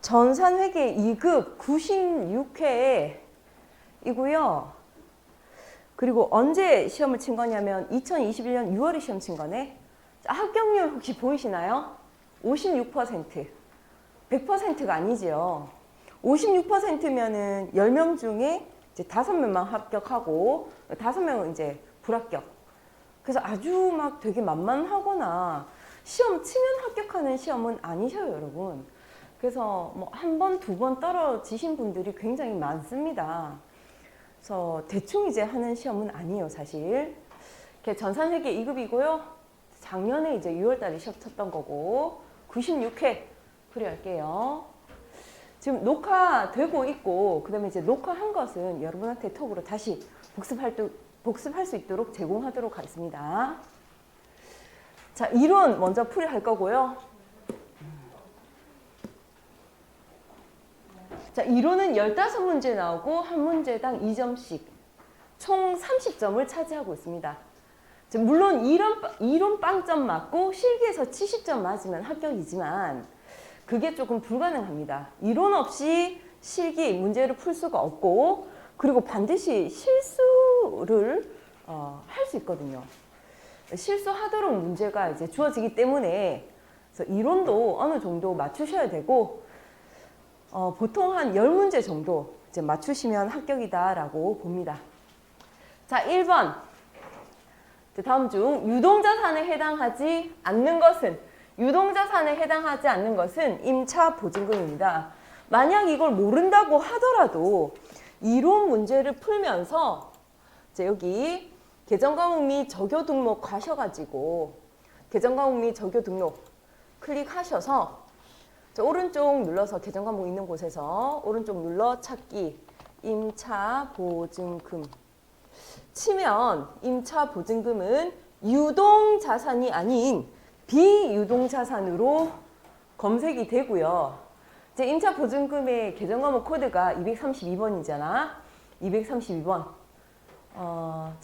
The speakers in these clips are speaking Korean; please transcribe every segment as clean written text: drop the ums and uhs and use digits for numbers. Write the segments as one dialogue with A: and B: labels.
A: 전산회계 2급 96회이고요. 그리고 언제 시험을 친 거냐면 2021년 6월에 시험 친 거네. 자, 합격률 혹시 보이시나요? 56%. 100%가 아니지요. 56%면은 10명 중에 이제 5명만 합격하고 5명은 이제 불합격. 그래서 아주 막 되게 만만하거나 시험 치면 합격하는 시험은 아니셔요, 여러분. 그래서 뭐 한 번, 두 번 떨어지신 분들이 굉장히 많습니다. 그래서 대충 이제 하는 시험은 아니에요, 사실. 전산회계 2급이고요. 작년에 이제 6월달에 시험 쳤던 거고 96회 풀이할게요. 지금 녹화되고 있고 그 다음에 이제 녹화한 것은 여러분한테 톡으로 다시 복습할 수 있도록 제공하도록 하겠습니다. 자, 이론 먼저 풀이할 거고요. 자, 이론은 15문제 나오고 한 문제당 2점씩 총 30점을 차지하고 있습니다. 물론 이론 빵점 맞고 실기에서 70점 맞으면 합격이지만 그게 조금 불가능합니다. 이론 없이 실기 문제를 풀 수가 없고 그리고 반드시 실수를 할 수 있거든요. 실수하도록 문제가 이제 주어지기 때문에 그래서 이론도 어느 정도 맞추셔야 되고 보통 한 10문제 정도 이제 맞추시면 합격이다라고 봅니다. 자, 1번. 다음 중 유동자산에 해당하지 않는 것은 임차 보증금입니다. 만약 이걸 모른다고 하더라도 이론 문제를 풀면서 이제 여기 개정과목 및 적요 등록 가셔가지고 개정과목 및 적요 등록 클릭하셔서 오른쪽 눌러서 개정과목 있는 곳에서 오른쪽 눌러 찾기 임차 보증금 치면 임차 보증금은 유동자산이 아닌 비유동자산으로 검색이 되고요. 이제 임차 보증금의 개정과목 코드가 232번이잖아. 232번.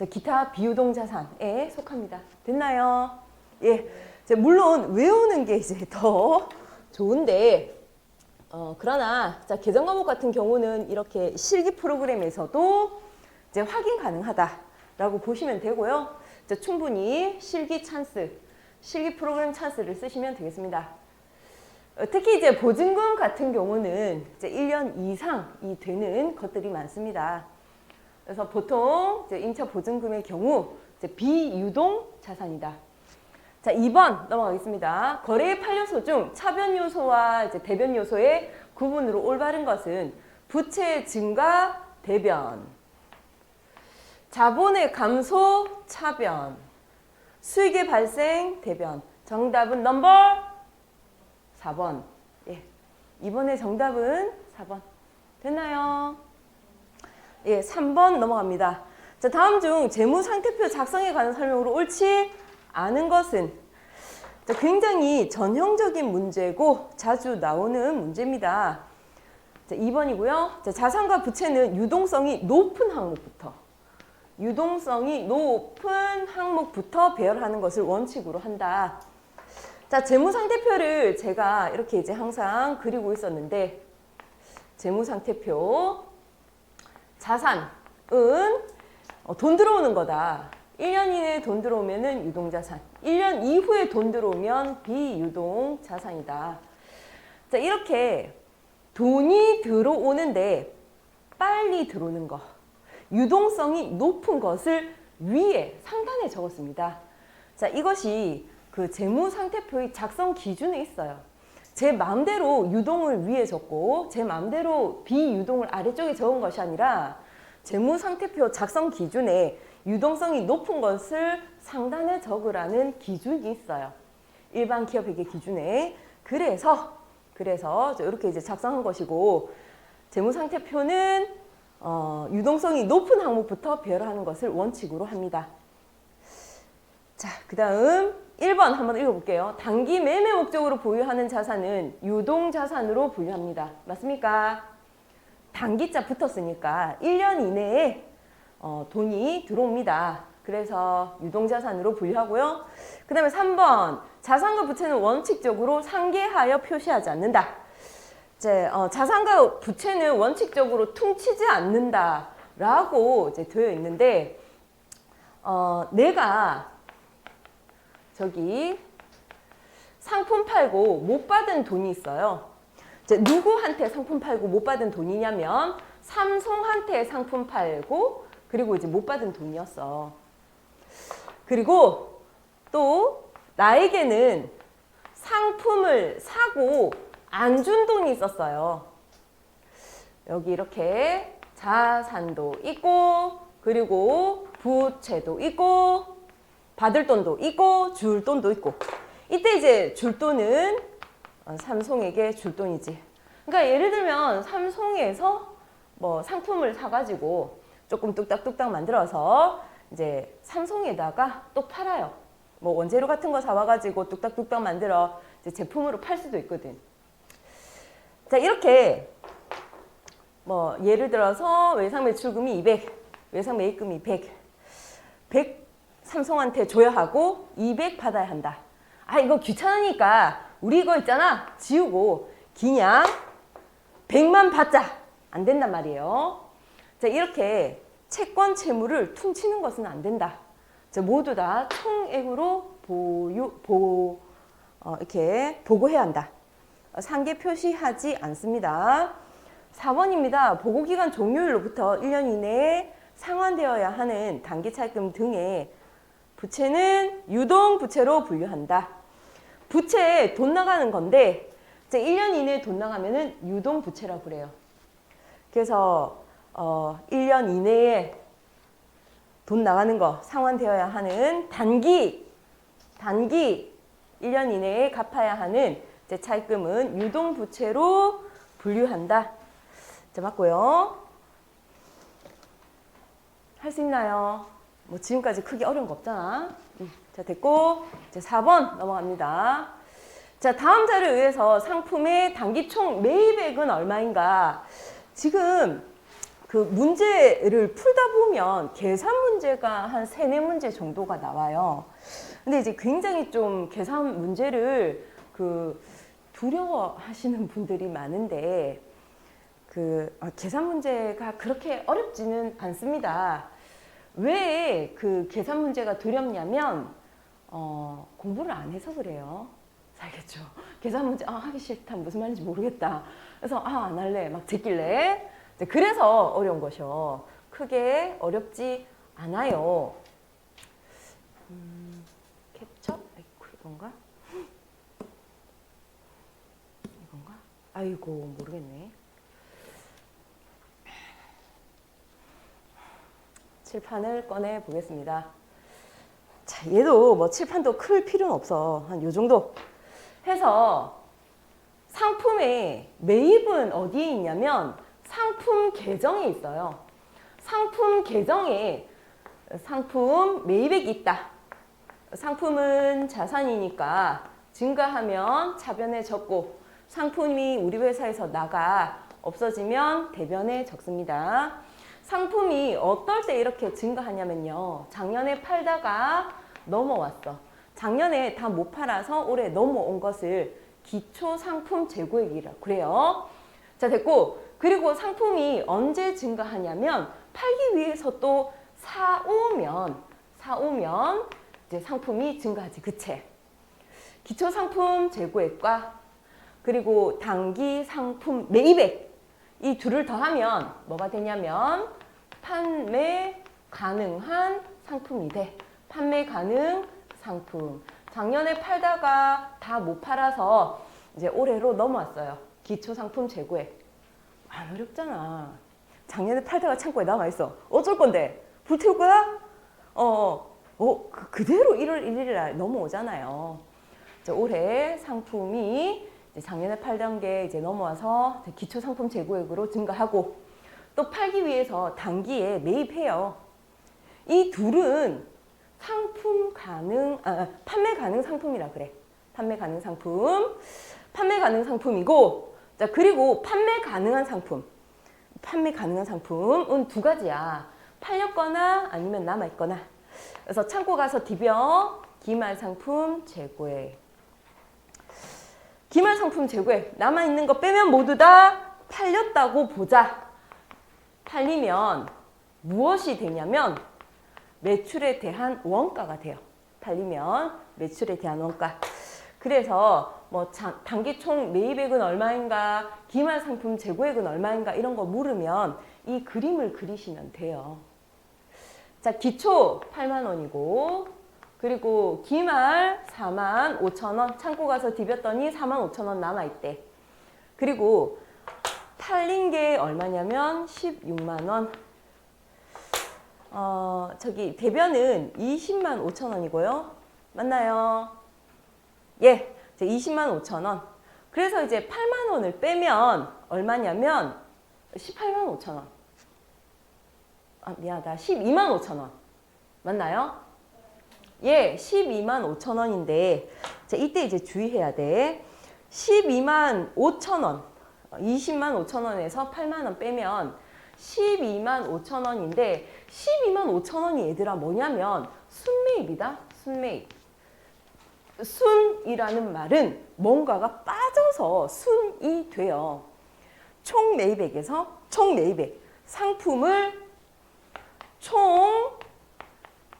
A: 기타 비유동자산에 속합니다. 됐나요? 예. 물론 외우는 게 이제 더 좋은데, 그러나 자, 개정과목 같은 경우는 이렇게 실기 프로그램에서도 이제 확인 가능하다라고 보시면 되고요. 충분히 실기 프로그램 찬스를 쓰시면 되겠습니다. 특히 이제 보증금 같은 경우는 이제 1년 이상이 되는 것들이 많습니다. 그래서 보통 이제 임차 보증금의 경우 이제 비유동 자산이다. 자, 2번 넘어가겠습니다. 거래의 판례소 중 차변 요소와 이제 대변 요소의 구분으로 올바른 것은 부채 증가 대변, 자본의 감소 차변, 수익의 발생 대변. 정답은 넘버 4번. 예. 이번에 정답은 4번. 됐나요? 예, 3번 넘어갑니다. 자, 다음 중 재무상태표 작성에 관한 설명으로 옳지 않은 것은 자, 굉장히 전형적인 문제고 자주 나오는 문제입니다. 자, 2번이고요. 자, 자산과 부채는 유동성이 높은 항목부터 배열하는 것을 원칙으로 한다. 자, 재무상태표를 제가 이렇게 이제 항상 그리고 있었는데, 재무상태표, 자산은 돈 들어오는 거다. 1년 이내에 돈 들어오면은 유동자산, 1년 이후에 돈 들어오면 비유동자산이다. 자, 이렇게 돈이 들어오는데 빨리 들어오는 거, 유동성이 높은 것을 위에 상단에 적었습니다. 자, 이것이 그 재무상태표의 작성 기준에 있어요. 제 마음대로 유동을 위에 적고 제 마음대로 비유동을 아래쪽에 적은 것이 아니라 재무상태표 작성 기준에 유동성이 높은 것을 상단에 적으라는 기준이 있어요. 일반 기업회계 기준에. 그래서 이렇게 이제 작성한 것이고, 재무상태표는 유동성이 높은 항목부터 배열하는 것을 원칙으로 합니다. 자, 그 다음 1번 한번 읽어볼게요. 단기 매매 목적으로 보유하는 자산은 유동자산으로 분류합니다. 맞습니까? 단기자 붙었으니까 1년 이내에 돈이 들어옵니다. 그래서 유동자산으로 분류하고요. 그 다음에 3번 자산과 부채는 원칙적으로 상계하여 표시하지 않는다. 이제 자산과 부채는 원칙적으로 퉁치지 않는다라고 이제 되어 있는데 내가 저기 상품 팔고 못 받은 돈이 있어요. 이제 누구한테 상품 팔고 못 받은 돈이냐면 삼성한테 상품 팔고 그리고 이제 못 받은 돈이었어. 그리고 또 나에게는 상품을 사고 안 준 돈이 있었어요. 여기 이렇게 자산도 있고 그리고 부채도 있고 받을 돈도 있고 줄 돈도 있고 이때 이제 줄 돈은 삼성에게 줄 돈이지. 그러니까 예를 들면 삼성에서 뭐 상품을 사가지고 조금 뚝딱뚝딱 만들어서 이제 삼성에다가 또 팔아요. 뭐 원재료 같은 거 사와가지고 뚝딱뚝딱 만들어 이제 제품으로 팔 수도 있거든. 자, 이렇게 뭐 예를 들어서 외상 매출금이 200, 외상 매입금이 100 삼성한테 줘야 하고 200 받아야 한다. 아, 이거 귀찮으니까 우리 이거 있잖아 지우고 그냥 100만 받자. 안 된단 말이에요. 자, 이렇게 채권 채무를 퉁치는 것은 안 된다. 자, 모두 다 총액으로 이렇게 보고해야 한다. 상계 표시하지 않습니다. 4번입니다. 보고기간 종료일로부터 1년 이내에 상환되어야 하는 단기차입금 등의 부채는 유동부채로 분류한다. 부채에 돈 나가는 건데 이제 1년 이내에 돈 나가면은 유동부채라고 그래요. 그래서 1년 이내에 돈 나가는 거 상환되어야 하는 단기 1년 이내에 갚아야 하는 이제 차입금은 유동부채로 분류한다. 자, 맞고요. 할 수 있나요? 뭐 지금까지 크게 어려운 거 없잖아. 자, 됐고 이제 4번 넘어갑니다. 자, 다음 자료에 의해서 상품의 단기 총 매입액은 얼마인가? 지금 그 문제를 풀다 보면 계산 문제가 한 3, 4문제 정도가 나와요. 근데 이제 굉장히 좀 계산 문제를 두려워하시는 분들이 많은데 계산 문제가 그렇게 어렵지는 않습니다. 왜 그 계산 문제가 두렵냐면 공부를 안 해서 그래요. 알겠죠? 계산 문제 하기 싫다 무슨 말인지 모르겠다. 그래서 안 할래 막 제낄래. 그래서 어려운 것이요. 크게 어렵지 않아요. 캡처? 이건가? 이건가? 아이고 모르겠네. 칠판을 꺼내 보겠습니다. 자, 얘도 뭐 칠판도 클 필요는 없어. 한 요 정도 해서 상품의 매입은 어디에 있냐면 상품 계정에 있어요. 상품 계정에 상품 매입액이 있다. 상품은 자산이니까 증가하면 차변에 적고 상품이 우리 회사에서 나가 없어지면 대변에 적습니다. 상품이 어떨 때 이렇게 증가하냐면요. 작년에 팔다가 넘어왔어. 작년에 다 못 팔아서 올해 넘어온 것을 기초상품 재고액이라고 그래요. 자, 됐고 그리고 상품이 언제 증가하냐면 팔기 위해서 또 사오면 이제 상품이 증가하지. 그치? 기초상품 재고액과 그리고 단기 상품 매입액 이 둘을 더하면 뭐가 되냐면 판매 가능한 상품이 돼. 판매 가능 상품. 작년에 팔다가 다 못 팔아서 이제 올해로 넘어왔어요. 기초상품 재고액. 안 어렵잖아. 작년에 팔다가 창고에 남아있어. 어쩔 건데? 불태울 거야? 그대로 1월 1일 날 넘어오잖아요. 이제 올해 상품이 이제 작년에 팔던 게 이제 넘어와서 기초 상품 재고액으로 증가하고 또 팔기 위해서 단기에 매입해요. 이 둘은 상품 가능, 판매 가능 상품이라 그래. 판매 가능 상품. 판매 가능 상품이고, 자, 그리고 판매 가능한 상품. 판매 가능한 상품은 두 가지야. 팔렸거나 아니면 남아있거나. 그래서 창고 가서 디벼 기말 상품 재고액. 기말 상품 재고액 남아있는 거 빼면 모두 다 팔렸다고 보자. 팔리면 무엇이 되냐면 매출에 대한 원가가 돼요. 팔리면 매출에 대한 원가. 그래서 뭐 단기 총 매입액은 얼마인가, 기말 상품 재고액은 얼마인가 이런 거 물으면 이 그림을 그리시면 돼요. 자, 기초 8만 원이고 그리고 기말 4만 5천 원, 창고 가서 디볐더니 4만 5천 원 남아있대. 그리고 팔린 게 얼마냐면 16만 원. 저기 대변은 20만 5천 원이고요. 맞나요? 예, 20만 5천 원. 그래서 이제 8만 원을 빼면 얼마냐면 18만 5천 원. 미안하다. 12만 5천 원. 맞나요? 예, 12만 5천 원인데 자, 이때 이제 주의해야 돼. 12만 5천 원. 20만 5천 원에서 8만 원 빼면 12만 5천 원인데 12만 5천 원이 얘들아 뭐냐면 순매입이다. 순매입. 순이라는 말은 뭔가가 빠져서 순이 돼요. 총 매입액에서 총 매입액 상품을 총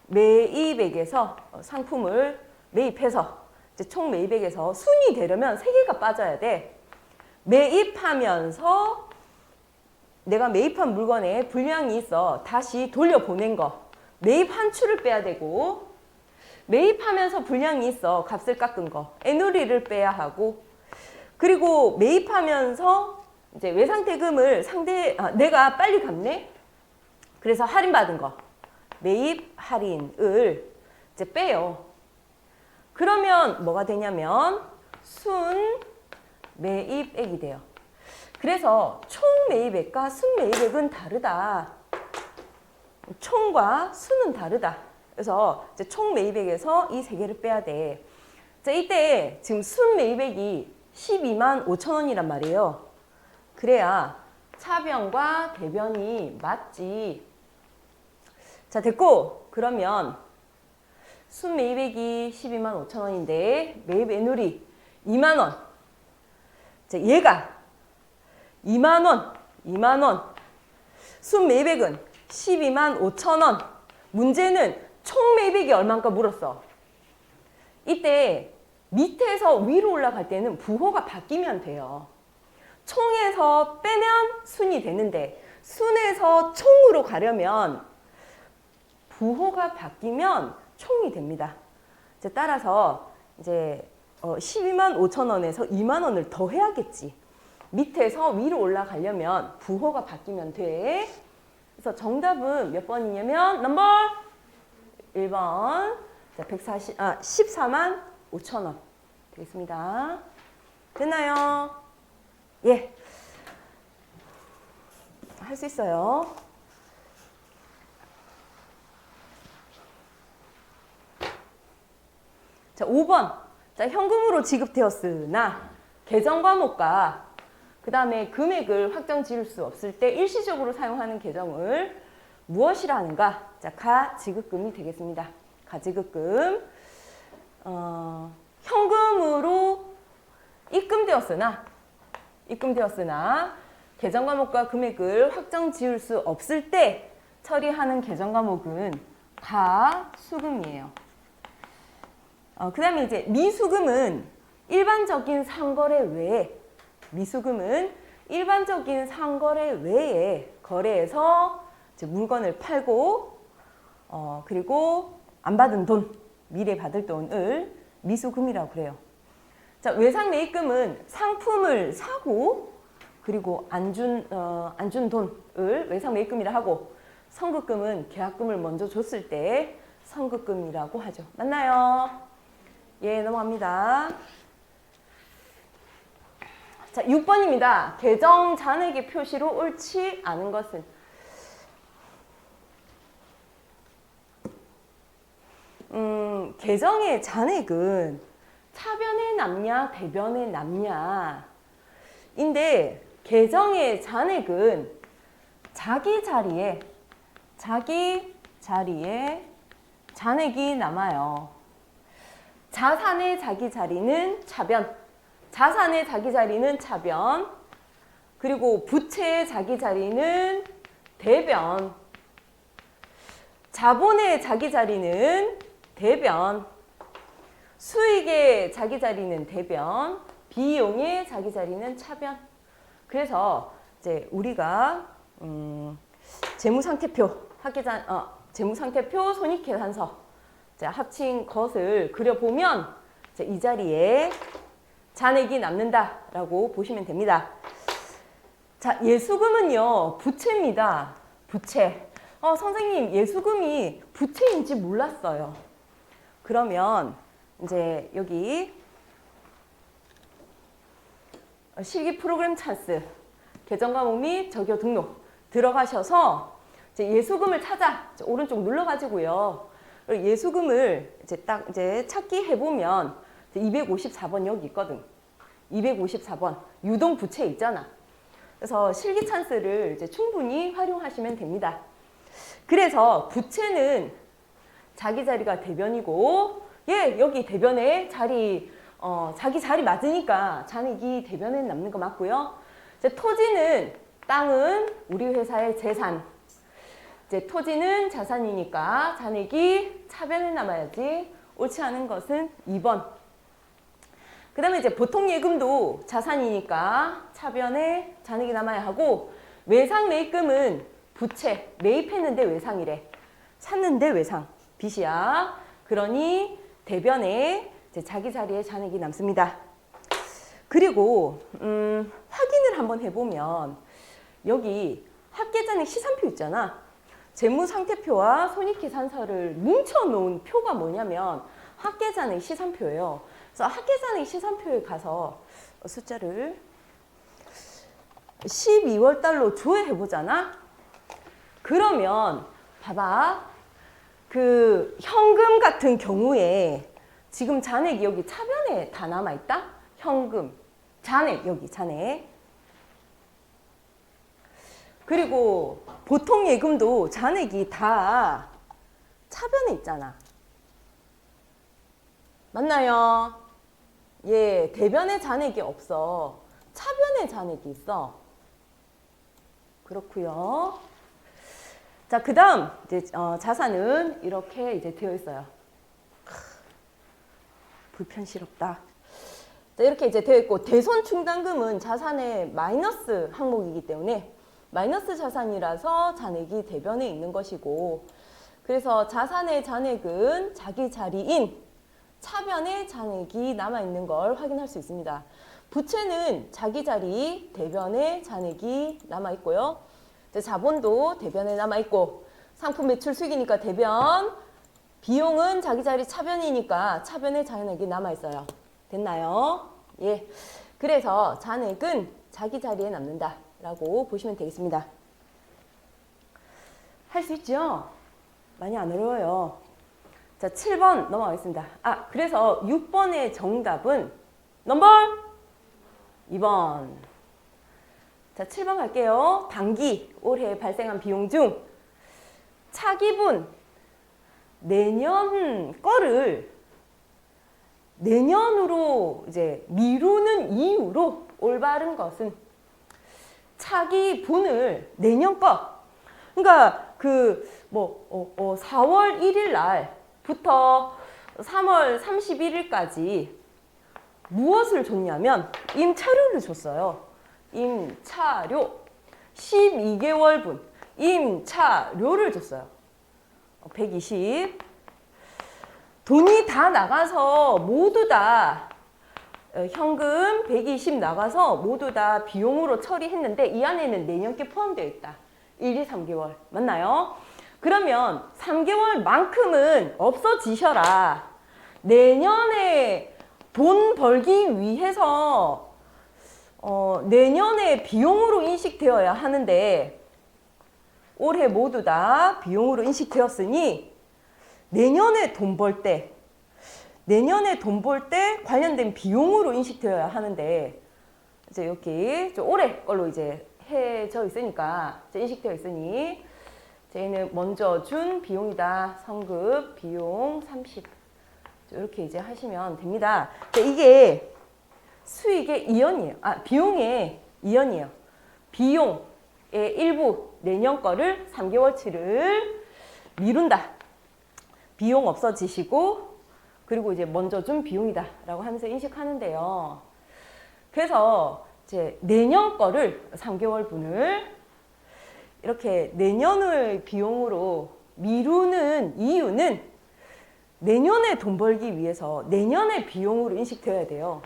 A: 매입액에서 상품을 매입해서 이제 총 매입액에서 순이 되려면 3개가 빠져야 돼. 매입하면서 내가 매입한 물건에 불량이 있어 다시 돌려보낸 거 매입 환출을 빼야 되고, 매입하면서 불량이 있어 값을 깎은 거 애누리를 빼야 하고, 그리고 매입하면서 이제 외상대금을 내가 빨리 갚네. 그래서 할인받은 거 매입 할인을 이제 빼요. 그러면 뭐가 되냐면 순 매입액이 돼요. 그래서 총 매입액과 순 매입액은 다르다. 총과 순은 다르다. 그래서 이제 총 매입액에서 이 3개를 빼야 돼. 자, 이때 지금 순 매입액이 12만 5천 원이란 말이에요. 그래야 차변과 대변이 맞지. 자, 됐고 그러면 순 매입액이 12만 5천 원인데 매입 애누리 2만 원. 자, 얘가 2만 원, 2만 원. 순 매입액은 12만 5천 원. 문제는 총 매입액이 얼마인가 물었어. 이때 밑에서 위로 올라갈 때는 부호가 바뀌면 돼요. 총에서 빼면 순이 되는데 순에서 총으로 가려면 부호가 바뀌면 총이 됩니다. 이제 따라서 이제 12만 5천 원에서 2만 원을 더 해야겠지. 밑에서 위로 올라가려면 부호가 바뀌면 돼. 그래서 정답은 몇 번이냐면 넘버 1번. 자, 14만 5천 원 되겠습니다. 됐나요? 예. 할 수 있어요. 자, 5번. 자, 현금으로 지급되었으나 계정 과목과 그 다음에 금액을 확정 지을 수 없을 때 일시적으로 사용하는 계정을 무엇이라 하는가? 자, 가지급금이 되겠습니다. 가지급금. 현금으로 입금되었으나 계정 과목과 금액을 확정 지을 수 없을 때 처리하는 계정 과목은 가수금이에요. 그 다음에 이제 미수금은 일반적인 상거래 외에, 미수금은 일반적인 상거래 외에 거래에서 이제 물건을 팔고 그리고 안 받은 돈, 미래 받을 돈을 미수금이라고 그래요. 자, 외상 매입금은 상품을 사고 그리고 안 준 돈을 외상 매입금이라 하고, 선급금은 계약금을 먼저 줬을 때 선급금이라고 하죠. 맞나요? 예, 넘어갑니다. 자, 6번입니다. 계정 잔액의 표시로 옳지 않은 것은? 계정의 잔액은 차변에 남냐 대변에 남냐 인데, 계정의 잔액은 자기 자리에 잔액이 남아요. 자산의 자기 자리는 차변, 자산의 자기 자리는 차변, 그리고 부채의 자기 자리는 대변, 자본의 자기 자리는 대변, 수익의 자기 자리는 대변, 비용의 자기 자리는 차변. 그래서 이제 우리가 재무상태표, 재무상태표, 손익계산서 합친 것을 그려보면 이 자리에 잔액이 남는다라고 보시면 됩니다. 자, 예수금은요, 부채입니다. 부채. 선생님, 예수금이 부채인지 몰랐어요. 그러면 이제 여기 실기 프로그램 찬스, 계정 과목 및 적요 등록 들어가셔서 이제 예수금을 찾아 오른쪽 눌러가지고요. 예수금을 이제 찾기 해보면 254번 여기 있거든. 254번 유동 부채 있잖아. 그래서 실기 찬스를 이제 충분히 활용하시면 됩니다. 그래서 부채는 자기 자리가 대변이고, 여기 대변에 자리, 자기 자리 맞으니까 잔액이 대변에 남는 거 맞고요. 이제 토지는, 땅은 우리 회사의 재산. 이제 토지는 자산이니까 잔액이 차변에 남아야지. 옳지 않은 것은 2번. 그 다음에 이제 보통 예금도 자산이니까 차변에 잔액이 남아야 하고, 외상 매입금은 부채, 매입했는데 외상이래. 샀는데 외상, 빚이야. 그러니 대변에 이제 자기 자리에 잔액이 남습니다. 그리고 확인을 한번 해보면 여기 합계잔액 시산표 있잖아. 재무상태표와 손익계산서를 뭉쳐놓은 표가 뭐냐면 합계잔액 시산표예요. 그래서 합계잔액 시산표에 가서 숫자를 12월 달로 조회해보잖아. 그러면 봐봐. 그 현금 같은 경우에 지금 잔액이 여기 차변에 다 남아있다? 현금, 잔액, 여기 잔액. 그리고 보통 예금도 잔액이 다 차변에 있잖아. 맞나요? 예, 대변에 잔액이 없어. 차변에 잔액이 있어. 그렇고요. 자, 그 다음 이제 자산은 이렇게 이제 되어 있어요. 불편스럽다. 자, 이렇게 이제 되어 있고, 대손 충당금은 자산의 마이너스 항목이기 때문에 마이너스 자산이라서 잔액이 대변에 있는 것이고, 그래서 자산의 잔액은 자기 자리인 차변에 잔액이 남아있는 걸 확인할 수 있습니다. 부채는 자기 자리 대변에 잔액이 남아있고요. 자본도 대변에 남아있고, 상품 매출 수익이니까 대변, 비용은 자기 자리 차변이니까 차변에 잔액이 남아있어요. 됐나요? 예. 그래서 잔액은 자기 자리에 남는다 라고 보시면 되겠습니다. 할 수 있죠? 많이 안 어려워요. 자, 7번 넘어가겠습니다. 그래서 6번의 정답은 넘버 2번. 자, 7번 갈게요. 당기, 올해 발생한 비용 중 차기분 내년 거를 내년으로 이제 미루는 이유로 올바른 것은 차기분을 내년 거. 그러니까 4월 1일 날부터 3월 31일까지 무엇을 줬냐면 임차료를 줬어요. 임차료 12개월분 임차료를 줬어요. 120. 돈이 다 나가서 모두 다 현금 120 나가서 모두 다 비용으로 처리했는데 이 안에는 내년 게 포함되어 있다. 1, 2, 3개월. 맞나요? 그러면 3개월만큼은 없어지셔라. 내년에 돈 벌기 위해서 내년에 비용으로 인식되어야 하는데 올해 모두 다 비용으로 인식되었으니 내년에 돈 벌 때 관련된 비용으로 인식되어야 하는데 이제 여기 좀 올해 걸로 이제 해져 있으니까 이제 인식되어 있으니 저희는 먼저 준 비용이다. 성급 비용 30 이렇게 이제 하시면 됩니다. 이게 수익의 이연이에요. 비용의 이연이에요. 비용의 일부 내년 거를 3개월치를 미룬다. 비용 없어지시고 그리고 이제 먼저 준 비용이다 라고 하면서 인식하는데요. 그래서 이제 내년 거를 3개월 분을 이렇게 내년의 비용으로 미루는 이유는 내년에 돈 벌기 위해서 내년의 비용으로 인식되어야 돼요.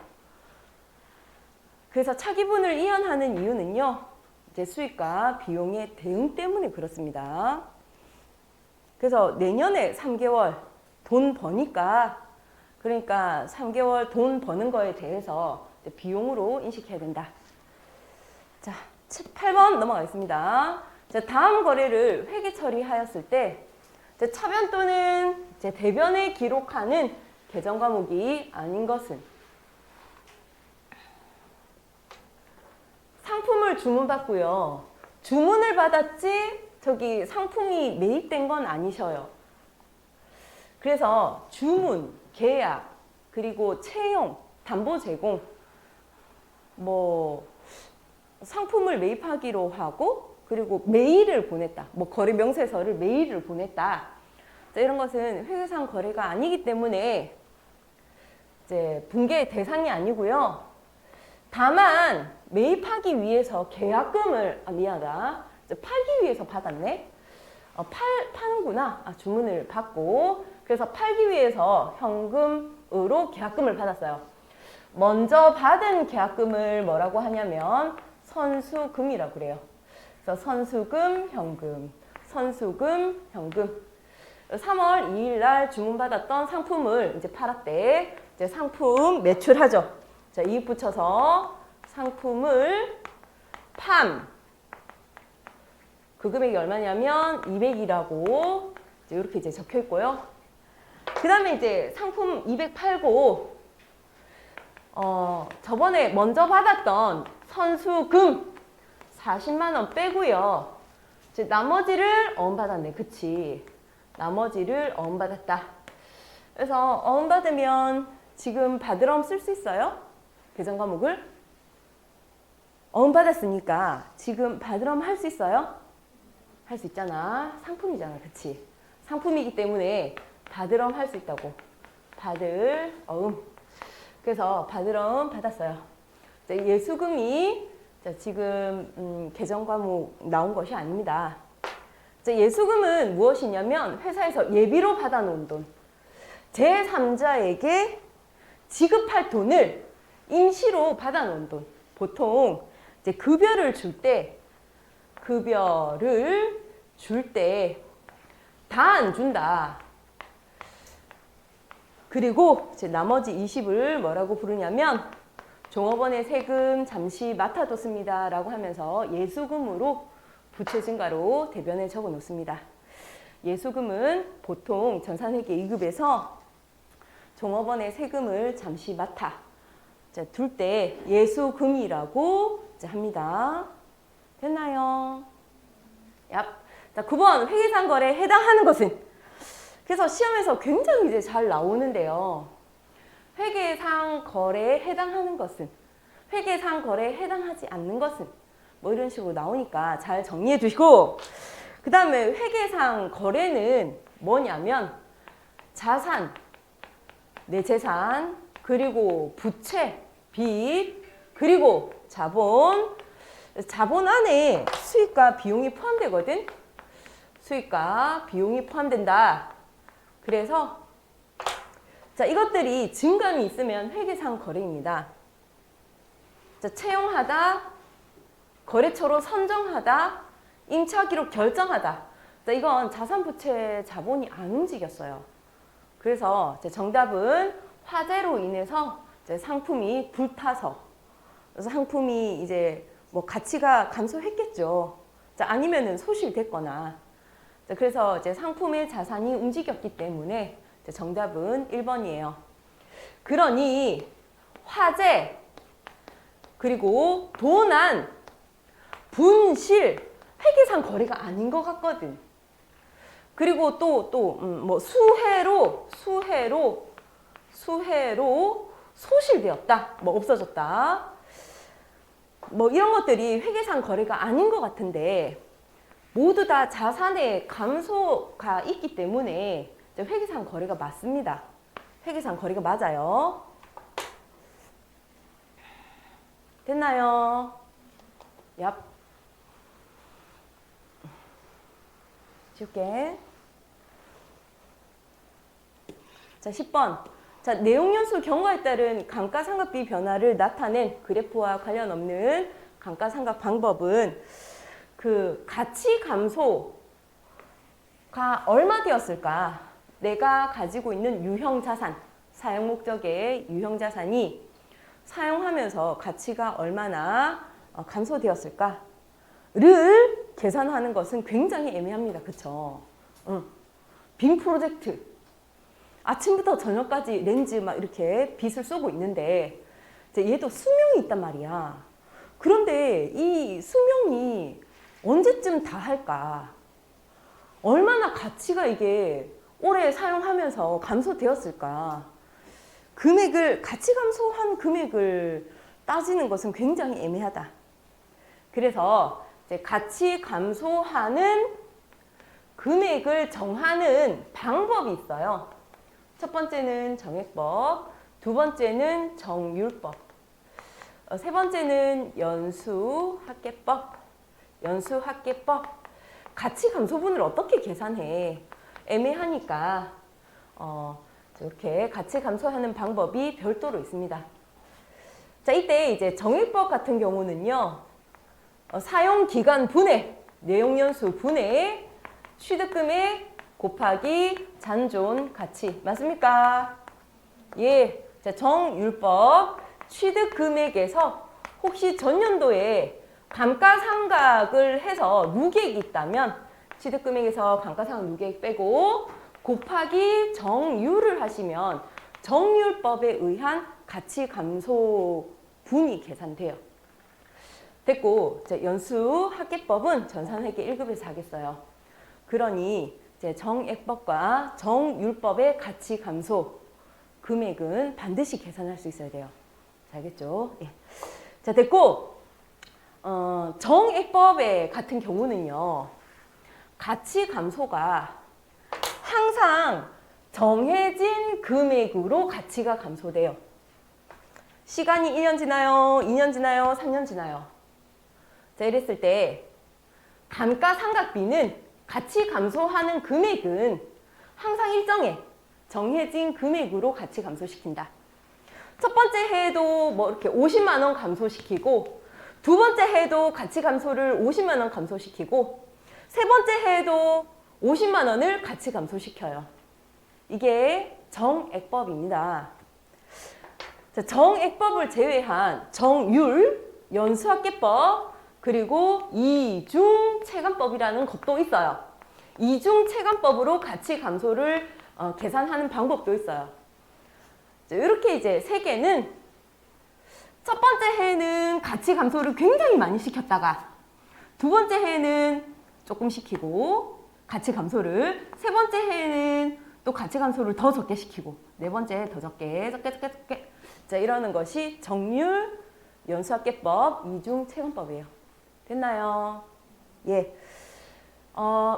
A: 그래서 차기분을 이연하는 이유는요, 이제 수익과 비용의 대응 때문에 그렇습니다. 그래서 내년에 3개월 돈 버니까, 그러니까 3개월 돈 버는 거에 대해서 비용으로 인식해야 된다. 자, 8번 넘어가겠습니다. 자, 다음 거래를 회계 처리하였을 때 차변 또는 대변에 기록하는 계정 과목이 아닌 것은 상품을 주문받고요. 주문을 받았지 저기 상품이 매입된 건 아니셔요. 그래서 주문, 계약, 그리고 채용, 담보 제공, 뭐 상품을 매입하기로 하고 그리고 메일을 보냈다. 뭐 거래 명세서를 메일을 보냈다. 자, 이런 것은 회계상 거래가 아니기 때문에 이제 분계 대상이 아니고요. 다만 매입하기 위해서 계약금을 미안하다. 팔기 위해서 받았네. 파는구나. 주문을 받고 그래서 팔기 위해서 현금으로 계약금을 받았어요. 먼저 받은 계약금을 뭐라고 하냐면 선수금이라고 그래요. 그래서 선수금, 현금, 선수금, 현금. 3월 2일 날 주문받았던 상품을 이제 팔았대. 이제 상품 매출하죠. 자, 이익 붙여서 상품을 팜. 그 금액이 얼마냐면 200이라고 이렇게 이제 적혀 있고요. 그 다음에 이제 상품 200 팔고, 저번에 먼저 받았던 선수금 40만원 빼고요. 이제 나머지를 어음받았네. 그치. 나머지를 어음받았다. 그래서 어음받으면 지금 받으럼 쓸 수 있어요? 계정 과목을? 어음받았으니까 지금 받으럼 할 수 있어요? 할 수 있잖아. 상품이잖아. 그치? 상품이기 때문에 받으럼 할 수 있다고. 받을 어음. 그래서 받으럼 받았어요. 예수금이 지금 계정 과목 나온 것이 아닙니다. 예수금은 무엇이냐면 회사에서 예비로 받아놓은 돈, 제3자에게 지급할 돈을 임시로 받아놓은 돈. 보통 이제 급여를 줄 때 다 안 준다. 그리고 이제 나머지 20을 뭐라고 부르냐면 종업원의 세금 잠시 맡아뒀습니다 라고 하면서 예수금으로 부채 증가로 대변에 적어 놓습니다. 예수금은 보통 전산회계 2급에서 종업원의 세금을 잠시 맡아 둘 때 예수금이라고 합니다. 됐나요? 얍. 자, 9번 회계상 거래에 해당하는 것은? 그래서 시험에서 굉장히 이제 잘 나오는데요. 회계상 거래에 해당하는 것은? 회계상 거래에 해당하지 않는 것은? 뭐 이런 식으로 나오니까 잘 정리해 두시고, 그 다음에 회계상 거래는 뭐냐면 자산, 내 재산, 그리고 부채, 빚, 그리고 자본. 자본 안에 수익과 비용이 포함되거든. 수익과 비용이 포함된다. 그래서 자, 이것들이 증감이 있으면 회계상 거래입니다. 자, 채용하다, 거래처로 선정하다, 임차기록 결정하다. 자, 이건 자산, 부채, 자본이 안 움직였어요. 그래서 정답은 화재로 인해서 상품이 불타서, 그래서 상품이 이제 뭐 가치가 감소했겠죠. 자, 아니면은 소실됐거나. 자, 그래서 이제 상품의 자산이 움직였기 때문에 정답은 1번이에요. 그러니 화재, 그리고 도난, 분실, 회계상 거래가 아닌 것 같거든. 그리고 또 뭐 수해로 소실되었다, 뭐 없어졌다, 뭐 이런 것들이 회계상 거래가 아닌 것 같은데 모두 다 자산의 감소가 있기 때문에 회계상 거래가 맞습니다. 회계상 거래가 맞아요. 됐나요? 얍. 지울게. 자, 10번. 자, 내용연수 경과에 따른 감가상각비 변화를 나타낸 그래프와 관련 없는 감가상각 방법은 그 가치 감소가 얼마 되었을까? 내가 가지고 있는 유형 자산, 사용 목적의 유형 자산이 사용하면서 가치가 얼마나 감소되었을까를 계산하는 것은 굉장히 애매합니다. 그쵸? 빔 프로젝트. 아침부터 저녁까지 렌즈 막 이렇게 빛을 쏘고 있는데 얘도 수명이 있단 말이야. 그런데 이 수명이 언제쯤 다 할까? 얼마나 가치가 이게 오래 사용하면서 감소되었을까? 금액을, 가치 감소한 금액을 따지는 것은 굉장히 애매하다. 그래서 이제 가치 감소하는 금액을 정하는 방법이 있어요. 첫 번째는 정액법, 두 번째는 정률법, 세 번째는 연수합계법. 가치 감소분을 어떻게 계산해? 애매하니까 이렇게 가치 감소하는 방법이 별도로 있습니다. 자, 이때 이제 정액법 같은 경우는요, 사용 기간 분해, 내용 연수 분해, 취득금액 곱하기 잔존 가치. 맞습니까? 예. 자, 정율법 취득금액에서 혹시 전년도에 감가상각을 해서 누계액이 있다면 취득금액에서 감가상각 누계액 빼고 곱하기 정율을 하시면 정율법에 의한 가치 감소분이 계산돼요. 됐고, 연수합계법은 전산회계 1급에서 하겠어요. 그러니 이제 정액법과 정율법의 가치 감소 금액은 반드시 계산할 수 있어야 돼요. 알겠죠? 예. 자, 됐고, 정액법의 같은 경우는요, 가치 감소가 항상 정해진 금액으로 가치가 감소돼요. 시간이 1년 지나요, 2년 지나요, 3년 지나요. 자, 이랬을 때 감가상각비는 가치 감소하는 금액은 항상 일정해 정해진 금액으로 가치 감소시킨다. 첫 번째 해에도 뭐 이렇게 50만 원 감소시키고, 두 번째 해에도 가치 감소를 50만 원 감소시키고, 세 번째 해에도 50만 원을 가치 감소시켜요. 이게 정액법입니다. 자, 정액법을 제외한 정율, 연수합계법, 그리고 이중체감법이라는 것도 있어요. 이중체감법으로 가치 감소를 계산하는 방법도 있어요. 이렇게 이제 세 개는 첫 번째 해에는 가치 감소를 굉장히 많이 시켰다가 두 번째 해에는 조금 시키고 가치 감소를, 세 번째 해에는 또 가치 감소를 더 적게 시키고, 네 번째 더 적게. 자, 이러는 것이 정률, 연수합계법, 이중체감법이에요. 됐나요? 예.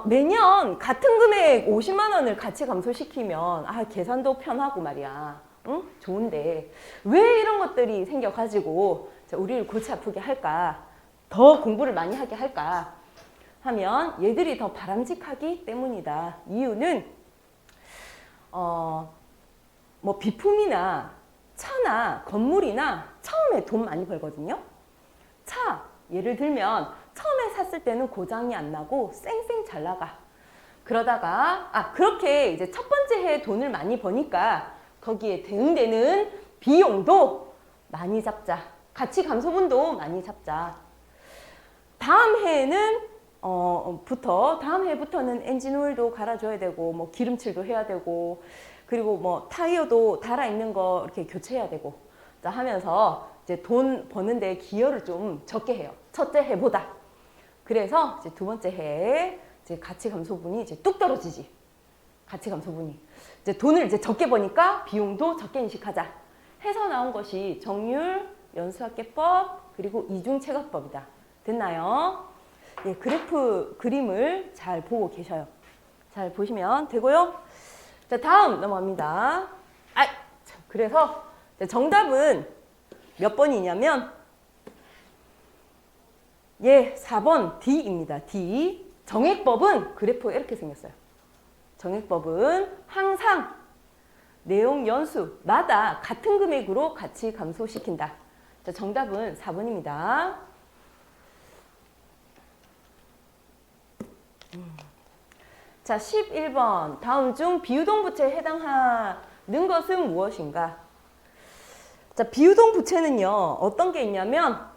A: 매년 같은 금액 50만 원을 가치 감소시키면 계산도 편하고 말이야. 응? 좋은데 왜 이런 것들이 생겨가지고 우리를 골치 아프게 할까? 더 공부를 많이 하게 할까? 하면 얘들이 더 바람직하기 때문이다. 이유는 뭐 비품이나 차나 건물이나 처음에 돈 많이 벌거든요. 차 예를 들면 처음에 샀을 때는 고장이 안 나고 쌩쌩 잘 나가. 그러다가 그렇게 이제 첫 번째 해에 돈을 많이 버니까 거기에 대응되는 비용도 많이 잡자. 가치 감소분도 많이 잡자. 다음 해에는 다음 해부터는 엔진 오일도 갈아줘야 되고, 뭐 기름칠도 해야 되고, 그리고 뭐 타이어도 달아 있는 거 이렇게 교체해야 되고, 자 하면서 이제 돈 버는데 기여를 좀 적게 해요. 첫째 해보다. 그래서 이제 두 번째 해에 이제 가치 감소분이 이제 뚝 떨어지지. 가치 감소분이. 이제 돈을 이제 적게 버니까 비용도 적게 인식하자. 해서 나온 것이 정률, 연수학계법, 그리고 이중체각법이다. 됐나요? 예, 그래프 그림을 잘 보고 계셔요. 잘 보시면 되고요. 자, 다음 넘어갑니다. 그래서 정답은 몇 번이냐면 예, 4번 D입니다. D. 정액법은 그래프가 이렇게 생겼어요. 정액법은 항상 내용 연수마다 같은 금액으로 같이 감소시킨다. 자, 정답은 4번입니다. 자, 11번. 다음 중 비유동부채에 해당하는 것은 무엇인가? 자, 비유동부채는요, 어떤 게 있냐면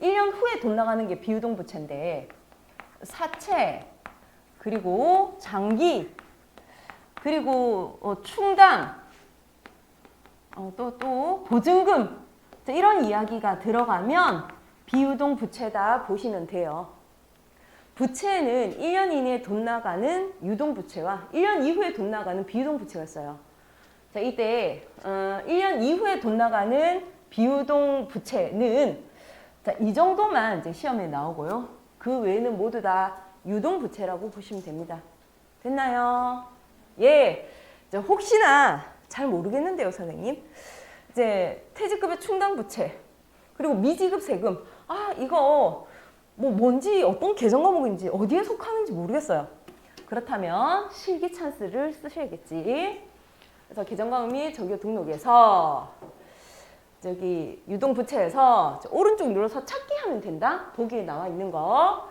A: 1년 후에 돈 나가는 게 비유동부채인데 사채, 그리고 장기, 그리고 충당, 또 보증금, 이런 이야기가 들어가면 비유동부채다 보시면 돼요. 부채는 1년 이내에 돈 나가는 유동부채와 1년 이후에 돈 나가는 비유동부채가 있어요. 자, 이때 1년 이후에 돈 나가는 비유동부채는 자, 이 정도만 이제 시험에 나오고요. 그 외에는 모두 다 유동부채라고 보시면 됩니다. 됐나요? 예. 이제 혹시나 잘 모르겠는데요, 선생님. 이제 퇴직급여 충당부채, 그리고 미지급 세금. 이거 뭔지 어떤 계정 과목인지 어디에 속하는지 모르겠어요. 그렇다면 실기 찬스를 쓰셔야겠지. 그래서 계정 과목 및 정규 등록에서 저기 유동부채에서 오른쪽 눌러서 찾기 하면 된다. 보기에 나와 있는 거.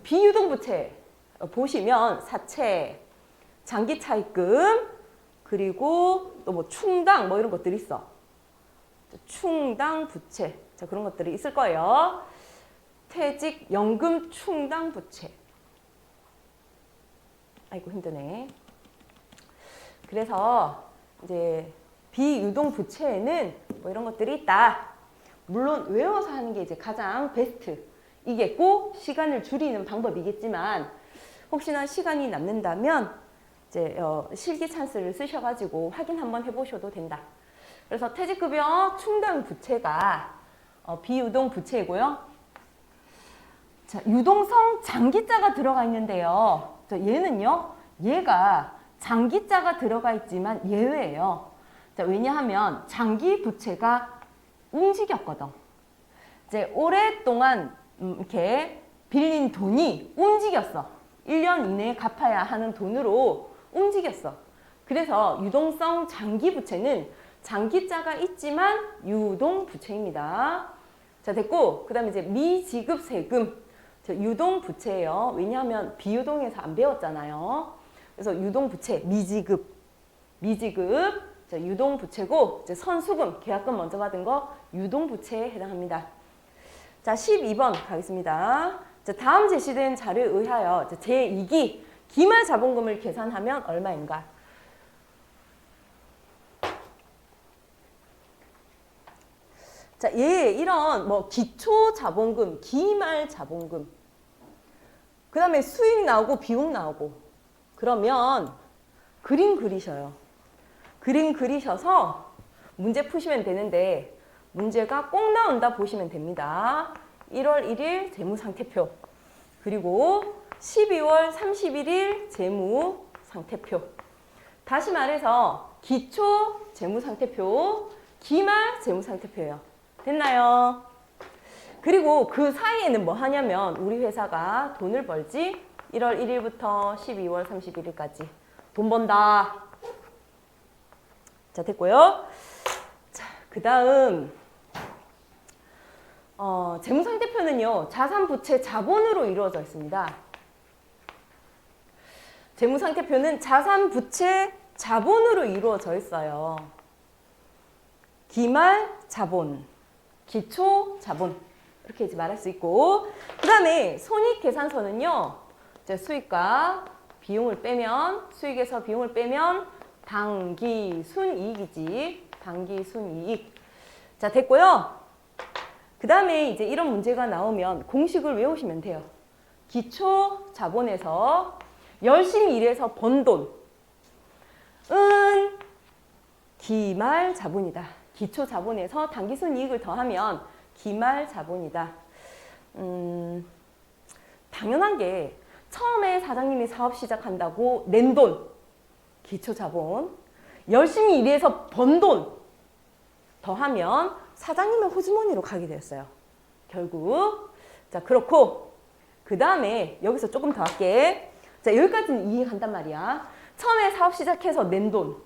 A: 비유동부채 보시면 사채, 장기 차입금, 그리고 또 뭐 충당 이런 것들이 있어. 충당 부채. 자, 그런 것들이 있을 거예요. 퇴직 연금 충당 부채. 아이고 힘드네. 그래서 이제 비유동 부채에는 뭐 이런 것들이 있다. 물론 외워서 하는 게 이제 가장 베스트이겠고 시간을 줄이는 방법이겠지만 혹시나 시간이 남는다면 이제 실기 찬스를 쓰셔가지고 확인 한번 해보셔도 된다. 그래서 퇴직급여 충당 부채가 비유동 부채이고요. 자, 유동성 장기자가 들어가 있는데요. 자, 얘가 장기자가 들어가 있지만 예외예요. 자, 왜냐하면 장기 부채가 움직였거든. 이제 오랫동안 이렇게 빌린 돈이 움직였어. 1년 이내에 갚아야 하는 돈으로 움직였어. 그래서 유동성 장기 부채는 장기자가 있지만 유동 부채입니다. 자, 됐고, 그 다음에 이제 미지급 세금. 유동 부채예요. 왜냐하면 비유동에서 안 배웠잖아요. 그래서 유동 부채, 미지급. 자, 유동 부채고, 이제 선수금, 계약금 먼저 받은 거 유동 부채에 해당합니다. 자, 12번 가겠습니다. 자, 다음 제시된 자료에 의하여 제2기 기말 자본금을 계산하면 얼마인가? 자, 이런 기초 자본금, 기말 자본금, 그 다음에 수익 나오고 비용 나오고 그러면 그림 그리셔요. 그림 그리셔서 문제 푸시면 되는데 문제가 꼭 나온다 보시면 됩니다. 1월 1일 재무상태표, 그리고 12월 31일 재무상태표. 다시 말해서 기초 재무상태표, 기말 재무상태표예요. 됐나요? 그리고 그 사이에는 뭐 하냐면 우리 회사가 돈을 벌지 1월 1일부터 12월 31일까지 돈 번다. 자, 됐고요. 자, 그 다음 재무상태표는요, 자산, 부채, 자본으로 이루어져 있습니다. 재무상태표는 자산, 부채, 자본으로 이루어져 있어요. 기말 자본, 기초 자본, 이렇게 이제 말할 수 있고, 그 다음에 손익계산서는요, 이제 수익과 비용을 빼면, 수익에서 비용을 빼면 당기순이익이지. 당기순이익. 자, 됐고요. 그 다음에 이제 이런 문제가 나오면 공식을 외우시면 돼요. 기초 자본에서 열심히 일해서 번 돈은 기말 자본이다. 기초 자본에서 당기순 이익을 더하면 기말 자본이다. 당연한 게 처음에 사장님이 사업 시작한다고 낸 돈, 기초 자본, 열심히 일해서 번 돈 더하면 사장님의 호주머니로 가게 되었어요. 결국. 자, 그렇고 그 다음에 여기서 조금 더 할게. 자, 여기까지는 이해한단 말이야. 처음에 사업 시작해서 낸 돈,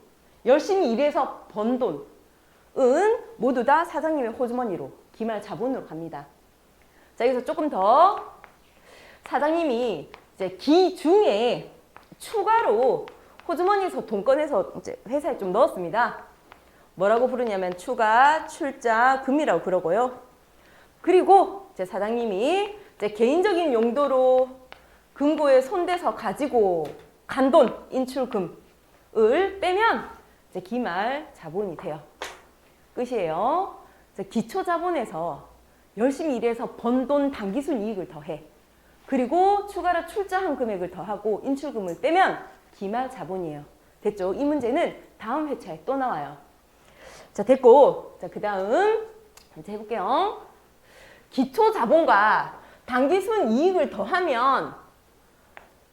A: 열심히 일해서 번 돈은 모두 다 사장님의 호주머니로, 기말 자본으로 갑니다. 자, 여기서 조금 더 사장님이 이제 기 중에 추가로 호주머니에서 돈 꺼내서 이제 회사에 좀 넣었습니다. 뭐라고 부르냐면 추가 출자금이라고 그러고요. 그리고 이제 사장님이 이제 개인적인 용도로 금고에 손대서 가지고 간 돈, 인출금을 빼면 이제 기말 자본이 돼요. 끝이에요. 기초 자본에서 열심히 일해서 번 돈 당기순 이익을 더해. 그리고 추가로 출자한 금액을 더하고 인출금을 빼면 기말 자본이에요. 됐죠? 이 문제는 다음 회차에 또 나와요. 자, 됐고. 자, 그 다음 이제 해볼게요. 기초 자본과 당기순 이익을 더하면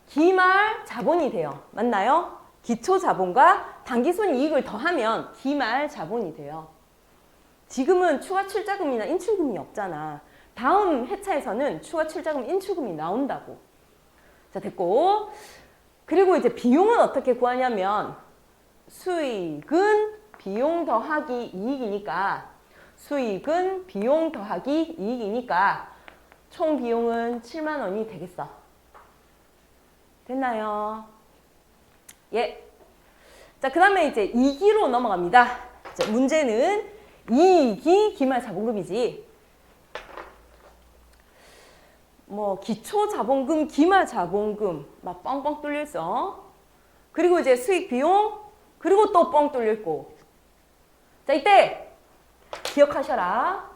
A: 기말 자본이 돼요. 맞나요? 기초 자본과 당기순 이익을 더하면 기말 자본이 돼요. 지금은 추가 출자금이나 인출금이 없잖아. 다음 회차에서는 추가 출자금, 인출금이 나온다고. 자, 됐고. 그리고 이제 비용은 어떻게 구하냐면 수익은 비용 더하기 이익이니까 수익은 비용 더하기 이익이니까 총 비용은 7만 원이 되겠어. 됐나요? 예. 자, 그 다음에 이제 2기로 넘어갑니다. 자, 문제는 이익이 기말 자본금이지. 뭐 기초 자본금, 기말 자본금 막 뻥뻥 뚫렸어. 그리고 이제 수익 비용, 그리고 또 뻥 뚫렸고. 자, 이때 기억하셔라.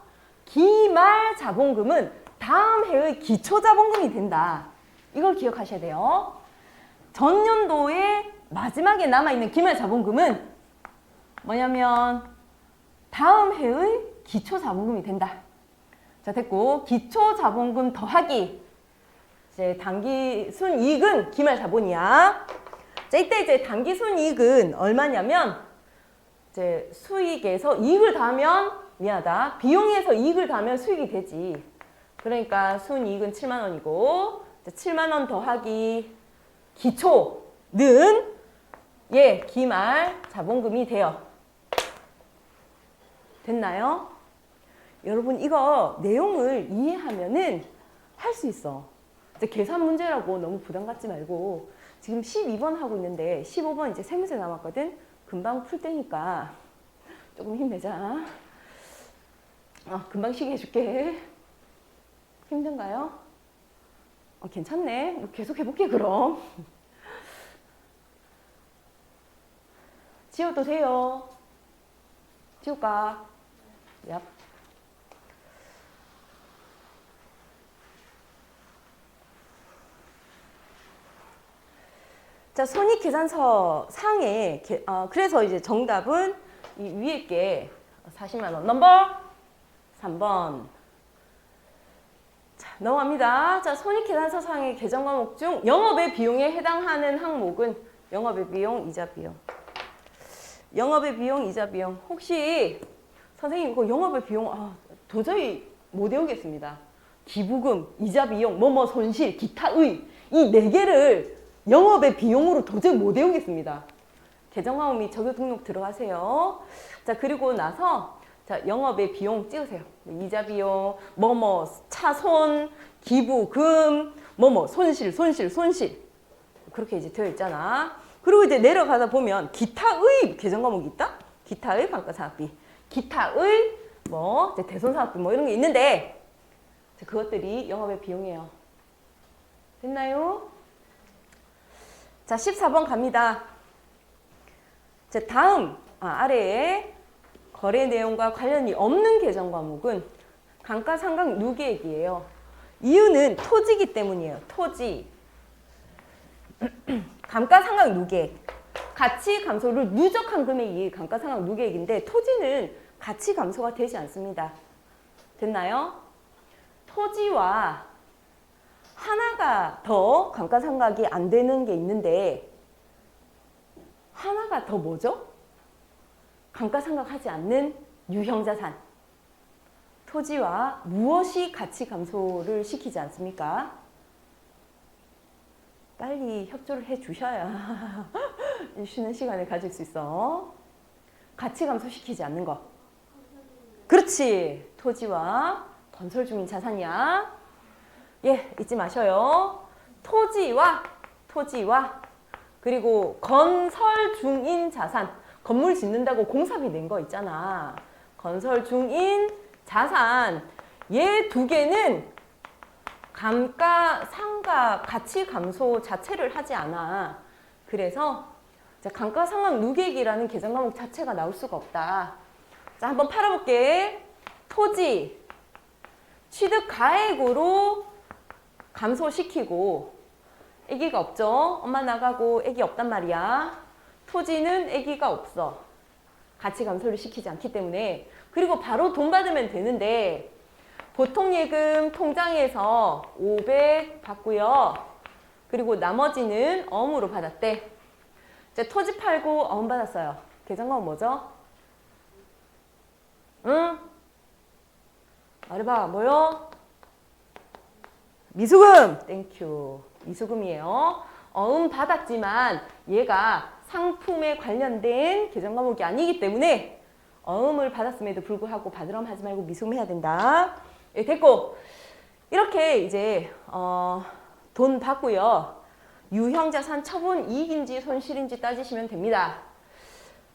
A: 기말 자본금은 다음 해의 기초 자본금이 된다. 이걸 기억하셔야 돼요. 전년도에 마지막에 남아있는 기말 자본금은 뭐냐면 다음 해의 기초 자본금이 된다. 자, 됐고. 기초 자본금 더하기 이제 당기순 이익은 기말 자본이야. 자, 이때 이제 당기순 이익은 얼마냐면 이제 수익에서 이익을 더하면 미안하다. 비용에서 이익을 더하면 수익이 되지. 그러니까 순이익은 7만 원이고 7만 원 더하기 기초는 예, 기말 자본금이 돼요. 됐나요? 여러분 이거 내용을 이해하면은 할 수 있어. 이제 계산 문제라고 너무 부담 갖지 말고 지금 12번 하고 있는데 15번 이제 세 문제 남았거든. 금방 풀 때니까 조금 힘내자. 금방 쉬게 해줄게. 힘든가요? 괜찮네. 뭐 계속 해볼게 그럼. 지워도 돼요. 지울까? 얍. 자, 손익계산서 상에 그래서 이제 정답은 이 위에 게 40만 원. 넘버 3번. 자, 넘어갑니다. 자, 손익계산서 상의 계정 과목 중 영업의 비용에 해당하는 항목은 영업의 비용, 이자 비용. 영업의 비용, 이자 비용. 혹시 선생님 그 영업의 비용 도저히 못 외우겠습니다. 기부금, 이자 비용, 뭐뭐 손실, 기타의 이 네 개를 영업의 비용으로 도저히 못 외우겠습니다. 계정과목 및 적용 등록 들어가세요. 자, 그리고 나서 자, 영업의 비용 찍으세요. 이자 비용, 뭐뭐 차손, 기부금, 뭐뭐 손실. 그렇게 이제 되어 있잖아. 그리고 이제 내려가다 보면 기타의 계정 과목이 있다. 기타의 감가상각비, 기타의 뭐 이제 대손사업비 뭐 이런 게 있는데 그것들이 영업의 비용이에요. 됐나요? 자, 14번 갑니다. 자, 다음 아래에 거래 내용과 관련이 없는 계정 과목은 감가상각 누계액이에요. 이유는 토지이기 때문이에요. 토지. 감가상각 누계액. 가치 감소를 누적한 금액이 감가상각 누계액인데 토지는 가치 감소가 되지 않습니다. 됐나요? 토지와 하나가 더 감가상각이 안 되는 게 있는데 하나가 더 뭐죠? 감가상각하지 않는 유형자산. 토지와 무엇이 가치 감소를 시키지 않습니까? 빨리 협조를 해 주셔야 쉬는 시간을 가질 수 있어. 가치 감소시키지 않는 거. 그렇지. 토지와 건설 중인 자산이야. 예, 잊지 마셔요. 토지와 그리고 건설 중인 자산. 건물 짓는다고 공사비 낸 거 있잖아. 건설 중인 자산. 얘 두 개는 감가상각 가치 감소 자체를 하지 않아. 그래서 감가상각 누계액이라는 계정 과목 자체가 나올 수가 없다. 자, 한번 팔아볼게. 토지 취득 가액으로 감소시키고 아기가 없죠. 엄마 나가고 아기 없단 말이야. 토지는 아기가 없어. 가치 감소를 시키지 않기 때문에. 그리고 바로 돈 받으면 되는데 보통 예금 통장에서 500 받고요. 그리고 나머지는 어음으로 받았대. 이제 토지 팔고 어음 받았어요. 계정과목 뭐죠? 응? 말해봐. 뭐요? 미수금! 땡큐. 미수금이에요. 어음 받았지만 얘가 상품에 관련된 계정과목이 아니기 때문에 어음을 받았음에도 불구하고 받으렴 하지 말고 미수금 해야 된다. 예, 됐고. 이렇게 이제 돈 받고요. 유형자산 처분 이익인지 손실인지 따지시면 됩니다.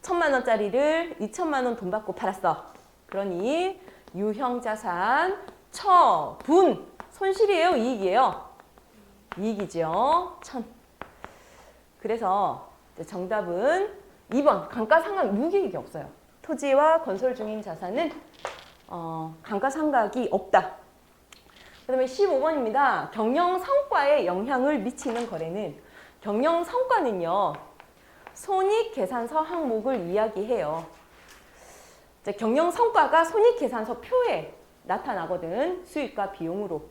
A: 1,000만 원짜리를 2,000만 원 돈 받고 팔았어. 그러니 유형자산 처분 손실이에요, 이익이에요? 이익이죠. 1,000. 그래서 정답은 2번 감가상각 누계액이 없어요. 토지와 건설 중인 자산은 감가상각이 없다. 그 다음에 15번입니다. 경영성과에 영향을 미치는 거래는 경영성과는요. 손익계산서 항목을 이야기해요. 경영성과가 손익계산서 표에 나타나거든. 수익과 비용으로.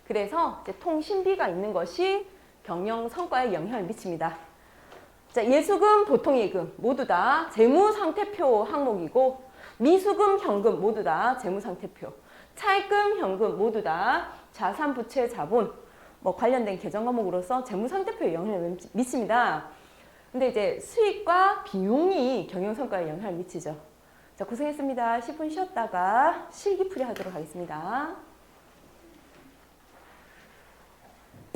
A: 그래서 통신비가 있는 것이 경영성과에 영향을 미칩니다. 자, 예수금, 보통예금 모두 다 재무상태표 항목이고 미수금, 현금 모두 다 재무상태표, 차입금, 현금 모두 다 자산부채, 자본 뭐 관련된 계정 과목으로서 재무상태표에 영향을 미칩니다. 근데 이제 수익과 비용이 경영성과에 영향을 미치죠. 자, 고생했습니다. 10분 쉬었다가 실기풀이 하도록 하겠습니다.